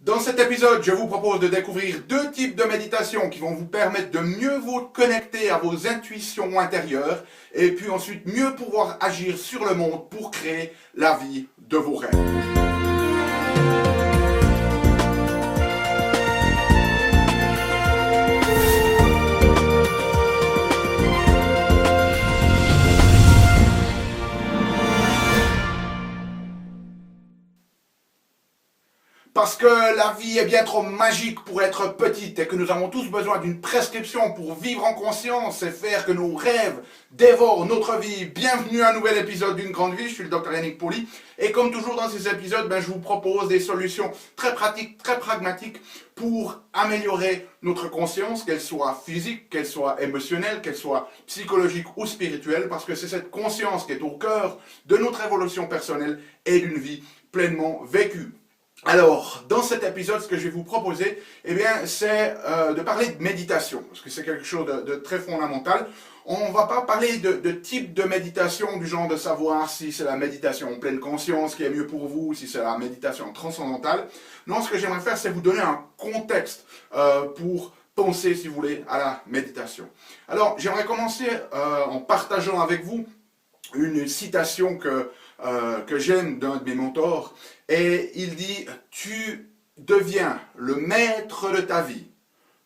Dans cet épisode, je vous propose de découvrir deux types de méditation qui vont vous permettre de mieux vous connecter à vos intuitions intérieures et puis ensuite mieux pouvoir agir sur le monde pour créer la vie de vos rêves. Parce que la vie est bien trop magique pour être petite et que nous avons tous besoin d'une prescription pour vivre en conscience et faire que nos rêves dévorent notre vie. Bienvenue à un nouvel épisode d'une grande vie, je suis le Dr Yannick Pauly et comme toujours dans ces épisodes, je vous propose des solutions très pratiques, très pragmatiques pour améliorer notre conscience, qu'elle soit physique, qu'elle soit émotionnelle, qu'elle soit psychologique ou spirituelle, parce que c'est cette conscience qui est au cœur de notre évolution personnelle et d'une vie pleinement vécue. Alors, dans cet épisode, ce que je vais vous proposer, c'est de parler de méditation, parce que c'est quelque chose de très fondamental. On ne va pas parler de type de méditation, du genre de savoir si c'est la méditation en pleine conscience qui est mieux pour vous, si c'est la méditation transcendantale. Non, ce que j'aimerais faire, c'est vous donner un contexte pour penser, si vous voulez, à la méditation. Alors, j'aimerais commencer en partageant avec vous une citation que j'aime d'un de mes mentors, et il dit « Tu deviens le maître de ta vie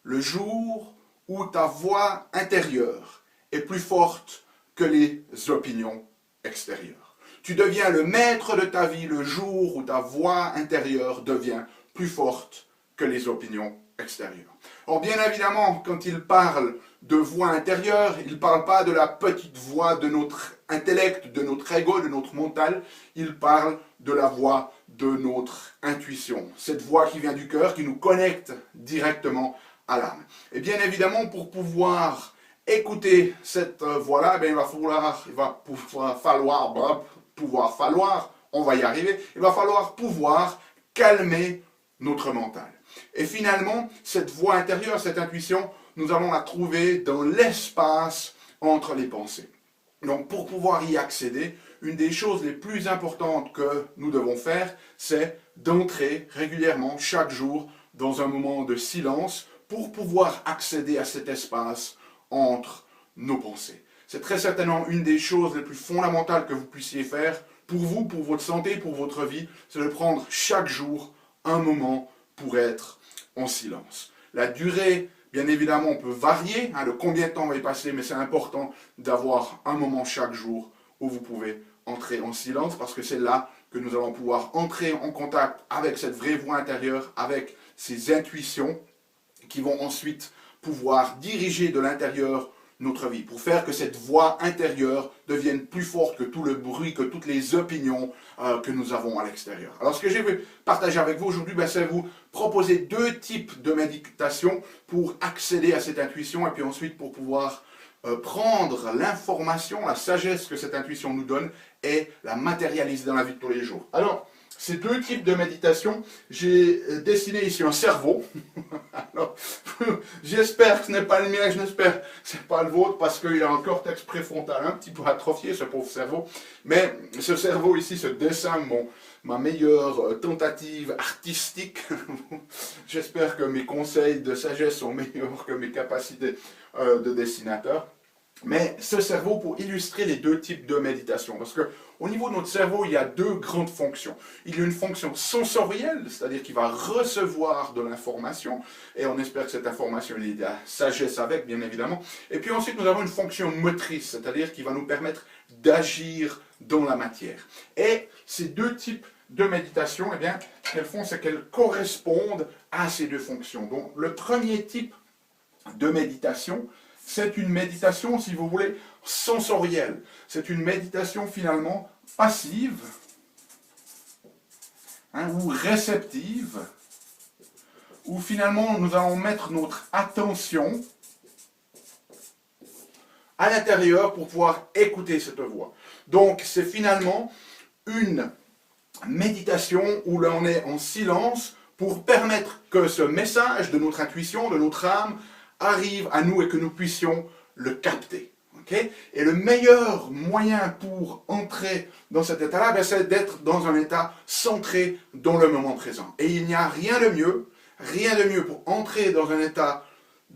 le jour où ta voix intérieure est plus forte que les opinions extérieures. » Tu deviens le maître de ta vie le jour où ta voix intérieure devient plus forte que les opinions extérieures. Or, bien évidemment, quand il parle de voix intérieure, il ne parle pas de la petite voix de notre intellect, de notre ego, de notre mental. Il parle de la voix de notre intuition. Cette voix qui vient du cœur, qui nous connecte directement à l'âme. Et bien évidemment, pour pouvoir écouter cette voix-là, il va falloir, on va y arriver, il va falloir pouvoir calmer notre mental. Et finalement, cette voix intérieure, cette intuition, nous allons la trouver dans l'espace entre les pensées. Donc pour pouvoir y accéder, une des choses les plus importantes que nous devons faire, c'est d'entrer régulièrement, chaque jour, dans un moment de silence pour pouvoir accéder à cet espace entre nos pensées. C'est très certainement une des choses les plus fondamentales que vous puissiez faire pour vous, pour votre santé, pour votre vie, c'est de prendre chaque jour un moment pour être en silence. La durée, bien évidemment, on peut varier, de combien de temps on va y passer, mais c'est important d'avoir un moment chaque jour où vous pouvez entrer en silence, parce que c'est là que nous allons pouvoir entrer en contact avec cette vraie voix intérieure, avec ces intuitions qui vont ensuite pouvoir diriger de l'intérieur notre vie, pour faire que cette voix intérieure devienne plus forte que tout le bruit, que toutes les opinions que nous avons à l'extérieur. Alors ce que je vais partager avec vous aujourd'hui, c'est vous proposer deux types de méditation pour accéder à cette intuition et puis ensuite pour pouvoir prendre l'information, la sagesse que cette intuition nous donne et la matérialiser dans la vie de tous les jours. Alors, ces deux types de méditation, j'ai dessiné ici un cerveau. Alors, j'espère que ce n'est pas le mien, j'espère que ce n'est pas le vôtre, parce qu'il a un cortex préfrontal un petit peu atrophié, ce pauvre cerveau. Mais ce cerveau ici, ce dessin, ma meilleure tentative artistique. J'espère que mes conseils de sagesse sont meilleurs que mes capacités de dessinateur. Mais ce cerveau, pour illustrer les deux types de méditation, parce qu'au niveau de notre cerveau, il y a deux grandes fonctions. Il y a une fonction sensorielle, c'est-à-dire qu'il va recevoir de l'information, et on espère que cette information, il y a de la sagesse avec, bien évidemment. Et puis ensuite, nous avons une fonction motrice, c'est-à-dire qui va nous permettre d'agir dans la matière. Et ces deux types de méditation, ce qu'elles font, c'est qu'elles correspondent à ces deux fonctions. Donc, le premier type de méditation, c'est une méditation, si vous voulez, sensorielle. C'est une méditation finalement passive ou réceptive, où finalement nous allons mettre notre attention à l'intérieur pour pouvoir écouter cette voix. Donc c'est finalement une méditation où l'on est en silence pour permettre que ce message de notre intuition, de notre âme, arrive à nous et que nous puissions le capter. Okay? Et le meilleur moyen pour entrer dans cet état-là, ben, c'est d'être dans un état centré dans le moment présent. Et il n'y a rien de mieux pour entrer dans un état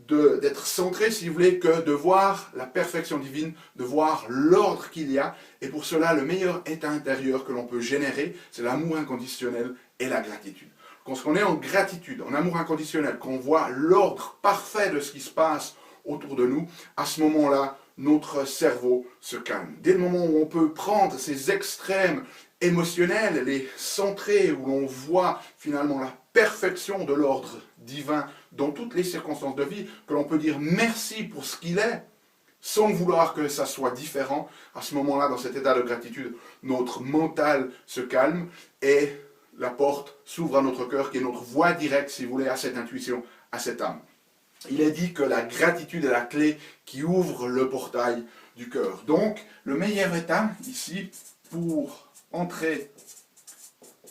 d'être centré, si vous voulez, que de voir la perfection divine, de voir l'ordre qu'il y a. Et pour cela, le meilleur état intérieur que l'on peut générer, c'est l'amour inconditionnel et la gratitude. Quand on est en gratitude, en amour inconditionnel, qu'on voit l'ordre parfait de ce qui se passe autour de nous, à ce moment-là, notre cerveau se calme. Dès le moment où on peut prendre ces extrêmes émotionnels, les centrer, où l'on voit finalement la perfection de l'ordre divin dans toutes les circonstances de vie, que l'on peut dire merci pour ce qu'il est, sans vouloir que ça soit différent, à ce moment-là, dans cet état de gratitude, notre mental se calme et la porte s'ouvre à notre cœur, qui est notre voie directe, si vous voulez, à cette intuition, à cette âme. Il est dit que la gratitude est la clé qui ouvre le portail du cœur. Donc, le meilleur état, ici, pour entrer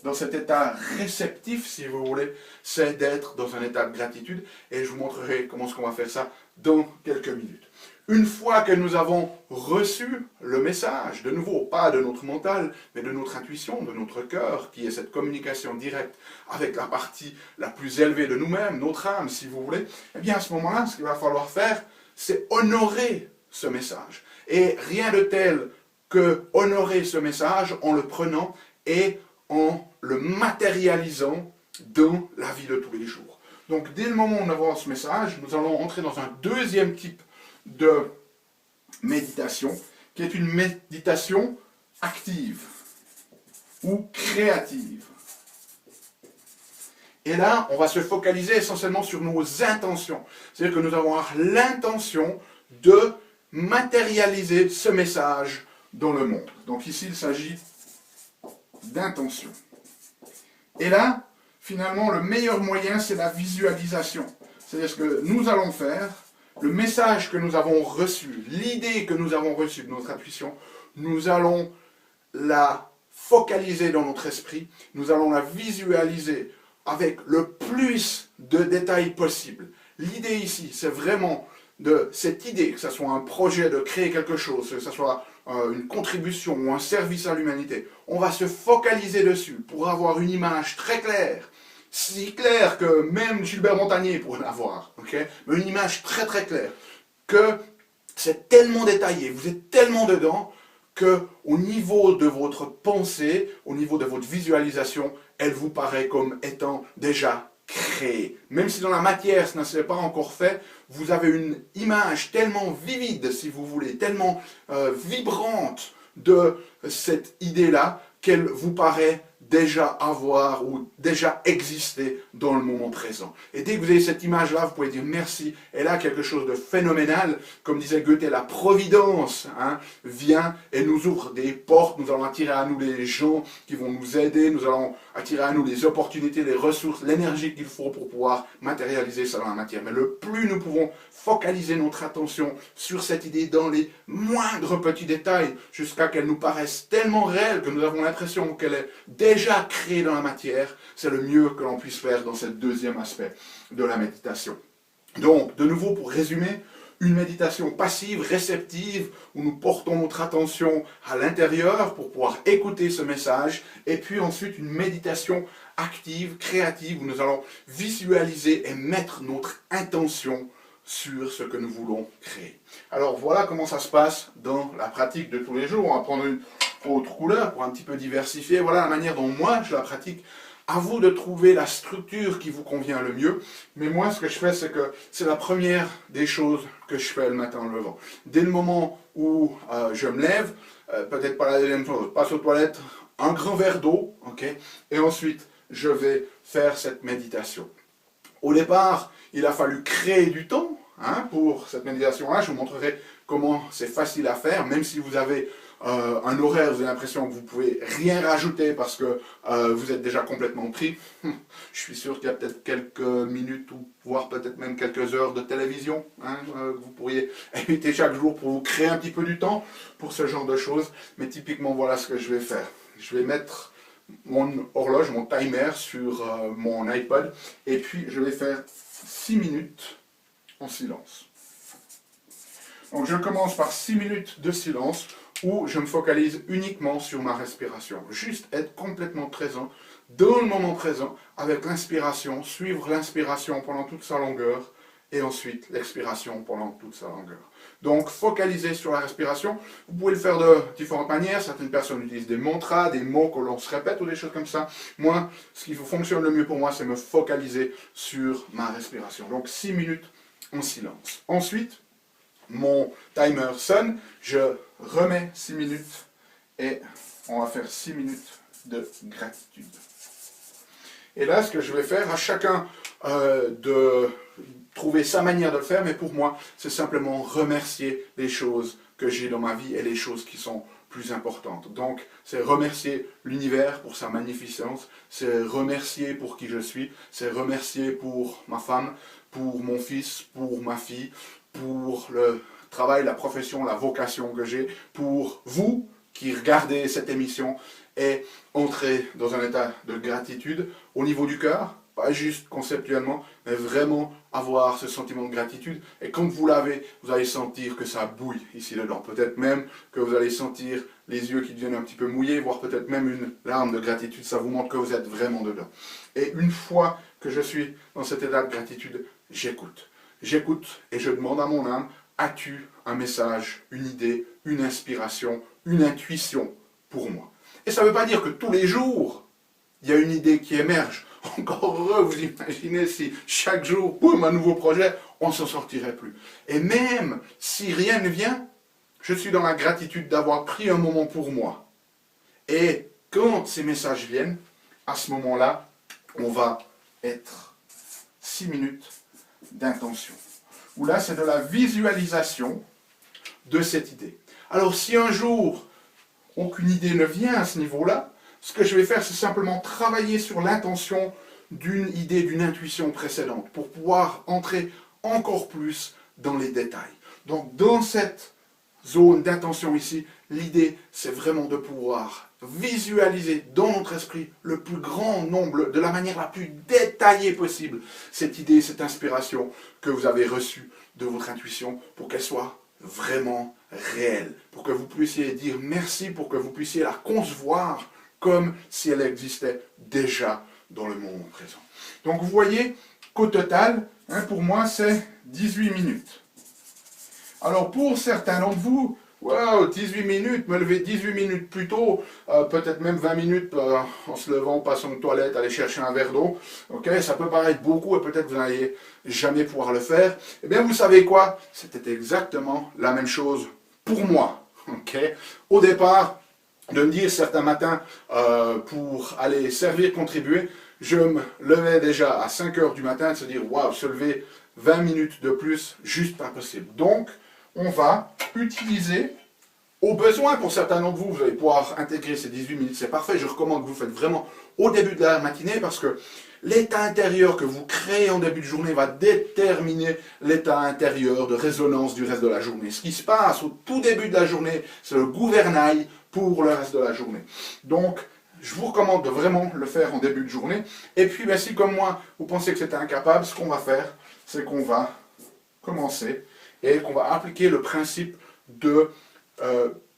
dans cet état réceptif, si vous voulez, c'est d'être dans un état de gratitude. Et je vous montrerai comment est-ce qu'on va faire ça dans quelques minutes. Une fois que nous avons reçu le message, de nouveau, pas de notre mental, mais de notre intuition, de notre cœur, qui est cette communication directe avec la partie la plus élevée de nous-mêmes, notre âme, si vous voulez, eh bien à ce moment-là, ce qu'il va falloir faire, c'est honorer ce message. Et rien de tel que honorer ce message en le prenant et en le matérialisant dans la vie de tous les jours. Donc dès le moment où nous avons ce message, nous allons entrer dans un deuxième type de méditation, qui est une méditation active ou créative. Et là, on va se focaliser essentiellement sur nos intentions. C'est-à-dire que nous avons l'intention de matérialiser ce message dans le monde. Donc ici, il s'agit d'intention. Et là, finalement, le meilleur moyen, c'est la visualisation. C'est-à-dire ce que nous allons faire, le message que nous avons reçu, l'idée que nous avons reçue de notre intuition, nous allons la focaliser dans notre esprit, nous allons la visualiser avec le plus de détails possible. L'idée ici, c'est vraiment de cette idée, que ce soit un projet de créer quelque chose, que ce soit une contribution ou un service à l'humanité. On va se focaliser dessus pour avoir une image très claire, si claire que même Gilbert Montagnier pourrait l'avoir, okay? Mais une image très très claire, que c'est tellement détaillé, vous êtes tellement dedans, qu'au niveau de votre pensée, au niveau de votre visualisation, elle vous paraît comme étant déjà créée. Même si dans la matière ce ne s'est pas encore fait, vous avez une image tellement vivide, si vous voulez, tellement vibrante de cette idée-là, qu'elle vous paraît déjà avoir ou déjà exister dans le moment présent. Et dès que vous avez cette image-là, vous pouvez dire merci. Et là, quelque chose de phénoménal, comme disait Goethe, la providence vient et nous ouvre des portes. Nous allons attirer à nous les gens qui vont nous aider. Nous allons attirer à nous les opportunités, les ressources, l'énergie qu'il faut pour pouvoir matérialiser ça dans la matière. Mais le plus nous pouvons focaliser notre attention sur cette idée dans les moindres petits détails, jusqu'à qu'elle nous paraisse tellement réelle que nous avons l'impression qu'elle est déjà créée dans la matière, c'est le mieux que l'on puisse faire dans ce deuxième aspect de la méditation. Donc, de nouveau, pour résumer, une méditation passive, réceptive, où nous portons notre attention à l'intérieur pour pouvoir écouter ce message, et puis ensuite une méditation active, créative, où nous allons visualiser et mettre notre intention sur ce que nous voulons créer. Alors voilà comment ça se passe dans la pratique de tous les jours. On va prendre une autre couleur pour un petit peu diversifier. Voilà la manière dont moi je la pratique. À vous de trouver la structure qui vous convient le mieux. Mais moi, ce que je fais, c'est que c'est la première des choses que je fais le matin en levant. Dès le moment où je me lève, peut-être pas la deuxième chose, je passe aux toilettes, un grand verre d'eau, okay, et ensuite je vais faire cette méditation. Au départ, il a fallu créer du temps pour cette méditation-là. Je vous montrerai comment c'est facile à faire, même si vous avez un horaire, vous avez l'impression que vous ne pouvez rien rajouter parce que vous êtes déjà complètement pris. Je suis sûr qu'il y a peut-être quelques minutes ou voire peut-être même quelques heures de télévision que vous pourriez éviter chaque jour pour vous créer un petit peu du temps pour ce genre de choses. Mais typiquement, voilà ce que je vais faire. Je vais mettre mon horloge, mon timer sur mon iPod et puis je vais faire 6 minutes en silence. Donc je commence par 6 minutes de silence où je me focalise uniquement sur ma respiration. Juste être complètement présent, dans le moment présent, avec l'inspiration, suivre l'inspiration pendant toute sa longueur, et ensuite l'expiration pendant toute sa longueur. Donc focaliser sur la respiration, vous pouvez le faire de différentes manières. Certaines personnes utilisent des mantras, des mots que l'on se répète ou des choses comme ça. Moi, ce qui fonctionne le mieux pour moi, c'est me focaliser sur ma respiration. Donc 6 minutes en silence. Ensuite, mon timer sonne, je remets 6 minutes et on va faire 6 minutes de gratitude. Et là, ce que je vais faire, à chacun de trouver sa manière de le faire, mais pour moi, c'est simplement remercier les choses que j'ai dans ma vie et les choses qui sont plus importantes. Donc, c'est remercier l'univers pour sa magnificence, c'est remercier pour qui je suis, c'est remercier pour ma femme, pour mon fils, pour ma fille, pour le travail, la profession, la vocation que j'ai, pour vous qui regardez cette émission et entrez dans un état de gratitude au niveau du cœur, pas juste conceptuellement, mais vraiment avoir ce sentiment de gratitude. Et quand vous l'avez, vous allez sentir que ça bouille ici dedans. Peut-être même que vous allez sentir les yeux qui deviennent un petit peu mouillés, voire peut-être même une larme de gratitude. Ça vous montre que vous êtes vraiment dedans. Et une fois que je suis dans cet état de gratitude, j'écoute. J'écoute et je demande à mon âme, as-tu un message, une idée, une inspiration, une intuition pour moi? Et ça ne veut pas dire que tous les jours, il y a une idée qui émerge. Encore heureux, vous imaginez si chaque jour, boum, un nouveau projet, on ne s'en sortirait plus. Et même si rien ne vient, je suis dans la gratitude d'avoir pris un moment pour moi. Et quand ces messages viennent, à ce moment-là, on va être 6 minutes d'intention. Où là, c'est de la visualisation de cette idée. Alors, si un jour, aucune idée ne vient à ce niveau-là, ce que je vais faire, c'est simplement travailler sur l'intention d'une idée, d'une intuition précédente, pour pouvoir entrer encore plus dans les détails. Donc, dans cette zone d'intention ici, l'idée, c'est vraiment de pouvoir visualiser dans notre esprit le plus grand nombre, de la manière la plus détaillée possible, cette idée, cette inspiration que vous avez reçue de votre intuition, pour qu'elle soit vraiment réelle, pour que vous puissiez dire merci, pour que vous puissiez la concevoir comme si elle existait déjà dans le moment présent. Donc vous voyez qu'au total, pour moi, c'est 18 minutes. Alors pour certains d'entre vous, wow, 18 minutes, me lever 18 minutes plus tôt, peut-être même 20 minutes en se levant, passant aux toilettes, aller chercher un verre d'eau, ok, ça peut paraître beaucoup et peut-être vous n'allez jamais pouvoir le faire. Eh bien vous savez quoi? C'était exactement la même chose pour moi. Ok. Au départ, de me dire certains matins pour aller servir, contribuer, je me levais déjà à 5 heures du matin, de se dire, waouh, se lever 20 minutes de plus, juste pas possible. Donc, on va utiliser, au besoin pour certains d'entre vous, vous allez pouvoir intégrer ces 18 minutes, c'est parfait, je recommande que vous le faites vraiment au début de la matinée, parce que l'état intérieur que vous créez en début de journée va déterminer l'état intérieur de résonance du reste de la journée. Ce qui se passe au tout début de la journée, c'est le gouvernail pour le reste de la journée. Donc, je vous recommande de vraiment le faire en début de journée. Et puis, ben, si comme moi, vous pensez que c'est incapable, ce qu'on va faire, c'est qu'on va commencer et qu'on va appliquer le principe de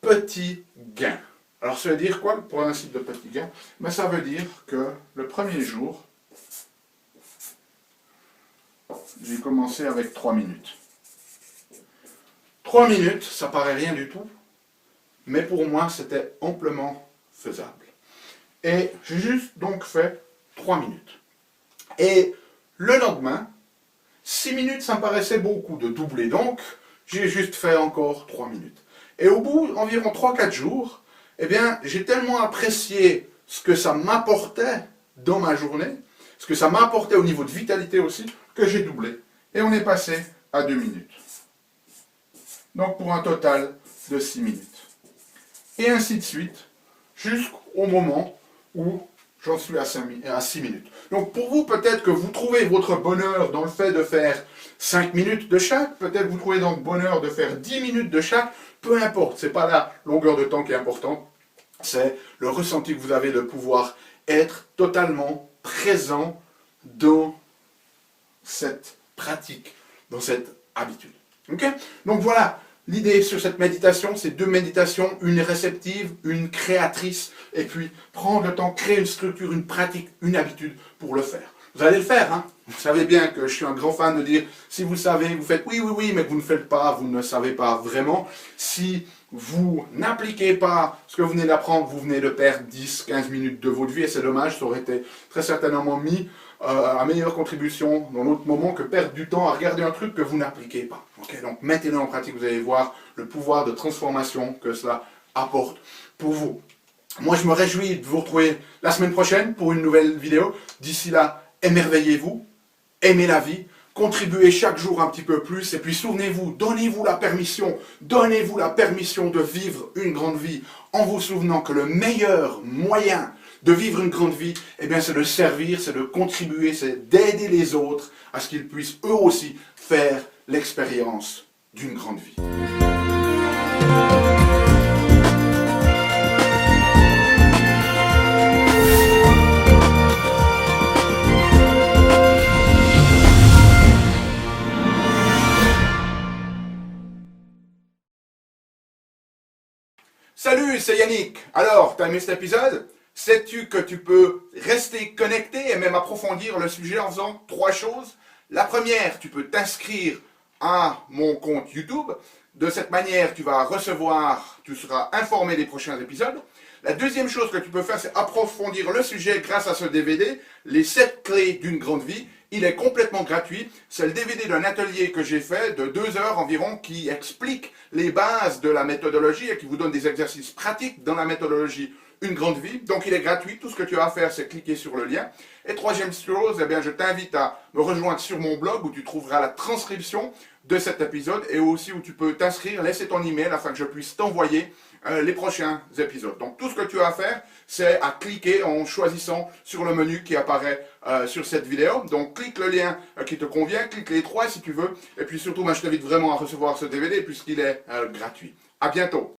petit gain. Alors, ça veut dire quoi, le principe de petit gain? Ben, ça veut dire que le premier jour, j'ai commencé avec 3 minutes. 3 minutes, ça paraît rien du tout, mais pour moi, c'était amplement faisable. Et j'ai juste donc fait 3 minutes. Et le lendemain, 6 minutes, ça me paraissait beaucoup de doubler. Donc, j'ai juste fait encore 3 minutes. Et au bout d'environ 3-4 jours, eh bien, j'ai tellement apprécié ce que ça m'apportait dans ma journée, ce que ça m'apportait au niveau de vitalité aussi, que j'ai doublé. Et on est passé à 2 minutes. Donc, pour un total de 6 minutes. Et ainsi de suite, jusqu'au moment où j'en suis à 6 minutes. Donc pour vous, peut-être que vous trouvez votre bonheur dans le fait de faire 5 minutes de chaque, peut-être vous trouvez dans le bonheur de faire 10 minutes de chaque, peu importe, ce n'est pas la longueur de temps qui est importante, c'est le ressenti que vous avez de pouvoir être totalement présent dans cette pratique, dans cette habitude. Okay? Donc voilà, L'idée sur cette méditation, c'est 2 méditations, une réceptive, une créatrice, et puis prendre le temps, créer une structure, une pratique, une habitude pour le faire. Vous allez le faire, hein? Vous savez bien que je suis un grand fan de dire, si vous savez, vous faites oui, oui, oui, mais que vous ne faites pas, vous ne savez pas vraiment. Si vous n'appliquez pas ce que vous venez d'apprendre, vous venez de perdre 10, 15 minutes de votre vie, et c'est dommage, ça aurait été très certainement mis à meilleure contribution dans l'autre moment que perdre du temps à regarder un truc que vous n'appliquez pas. Okay, donc mettez-le en pratique, vous allez voir le pouvoir de transformation que cela apporte pour vous. Moi, je me réjouis de vous retrouver la semaine prochaine pour une nouvelle vidéo. D'ici là, émerveillez-vous, aimez la vie, contribuez chaque jour un petit peu plus, et puis souvenez-vous, donnez-vous la permission de vivre une grande vie, en vous souvenant que le meilleur moyen de vivre une grande vie, eh bien, c'est de servir, c'est de contribuer, c'est d'aider les autres à ce qu'ils puissent eux aussi faire l'expérience d'une grande vie. Salut, c'est Yannick. Alors, t'as aimé cet épisode? Sais-tu que tu peux rester connecté et même approfondir le sujet en faisant 3 choses? La première, tu peux t'inscrire à mon compte YouTube. De cette manière, tu vas recevoir, tu seras informé des prochains épisodes. La deuxième chose que tu peux faire, c'est approfondir le sujet grâce à ce DVD, les 7 clés d'une grande vie. Il est complètement gratuit. C'est le DVD d'un atelier que j'ai fait de 2 heures environ qui explique les bases de la méthodologie et qui vous donne des exercices pratiques dans la méthodologie Une grande vie. Donc il est gratuit. Tout ce que tu as à faire, c'est cliquer sur le lien. Et troisième chose, eh bien, je t'invite à me rejoindre sur mon blog où tu trouveras la transcription de cet épisode et aussi où tu peux t'inscrire, laisser ton email afin que je puisse t'envoyer les prochains épisodes. Donc tout ce que tu as à faire, c'est à cliquer en choisissant sur le menu qui apparaît sur cette vidéo. Donc clique le lien qui te convient, clique les 3 si tu veux. Et puis surtout, moi, je t'invite vraiment à recevoir ce DVD puisqu'il est gratuit. À bientôt.